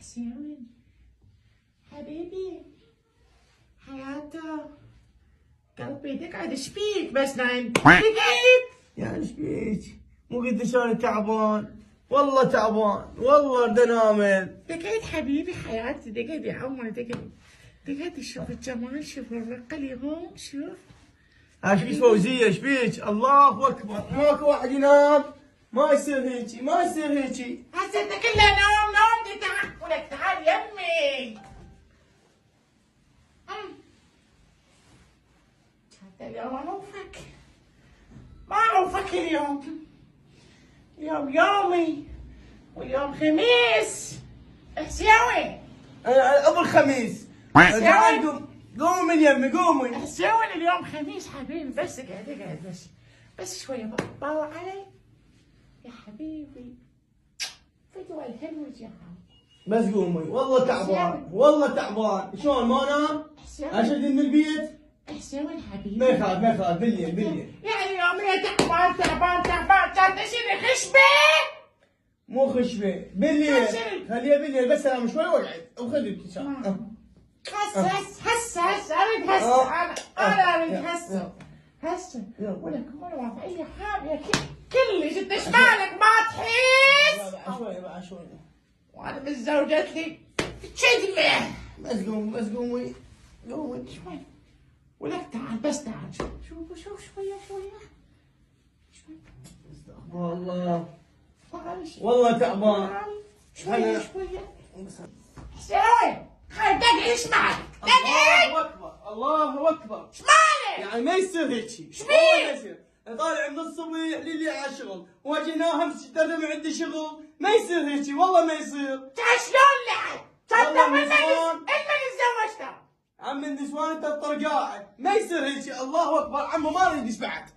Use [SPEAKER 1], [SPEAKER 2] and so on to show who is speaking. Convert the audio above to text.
[SPEAKER 1] حسين حبيبي حياته قلبي تقعد ايش بيك بس نايم دقيت
[SPEAKER 2] يعني ايش بيك؟ مو قد انا تعبان والله تعبان والله بدي انام.
[SPEAKER 1] دقيت حبيبي حياتي دقيت يا عمري دقيت شوف الجمال شوف الرقة اليوم شوف
[SPEAKER 2] ايش بيك فوزية ايش بيك؟ الله اكبر ماكو واحد ينام ما يصير هيجي ما يصير هيجي.
[SPEAKER 1] هسه انت كلها نوم تعال ولك تعال يمي حتى اليوم انوفك ما اعوفك اليوم يومي واليوم خميس حساوي
[SPEAKER 2] ابو الخميس تعال قومي من يمي قومي.
[SPEAKER 1] حساوي اليوم خميس حبيبي بس اقعد بس شوية باوع علي يا حبيبي فدوى الهلوج يا حبيبي
[SPEAKER 2] بس قومي والله تعبان والله تعبان. شلون ما انام؟ اشد من البيت؟
[SPEAKER 1] حسين حبيبي
[SPEAKER 2] ما يخاف بالليل
[SPEAKER 1] يعني يومين تعبان كان تشيلي خشبة
[SPEAKER 2] مو خشبة بالليل خليها بالليل بس انام شوي واقعد وخلي الكشاف.
[SPEAKER 1] هسه اريد هسه انا اريد هسه ولك مروه في اي حاجه كلش انت ايش مالك ما تحس؟
[SPEAKER 2] بعد شوي
[SPEAKER 1] وانا متزوجت لي كذبه.
[SPEAKER 2] بس قومي
[SPEAKER 1] شوي ولك تعال بس تعال شوف شويه
[SPEAKER 2] استغفر الله
[SPEAKER 1] تعال
[SPEAKER 2] والله تعبان
[SPEAKER 1] شويه حسين خلي دقي ايش معك؟ دقي
[SPEAKER 2] الله اكبر
[SPEAKER 1] ايش مالك؟
[SPEAKER 2] يعني ما يصير هيك
[SPEAKER 1] ايش بيك؟
[SPEAKER 2] طالع من الصبح لي على الشغل واجي انام ترى ما عندي شغل ما يصير هيك والله ما يصير.
[SPEAKER 1] شلون لعب؟ صدق من تزوجته؟
[SPEAKER 2] عم النسوان انت الطرقاعد ما يصير هيك الله اكبر عمو ما اريد بعد.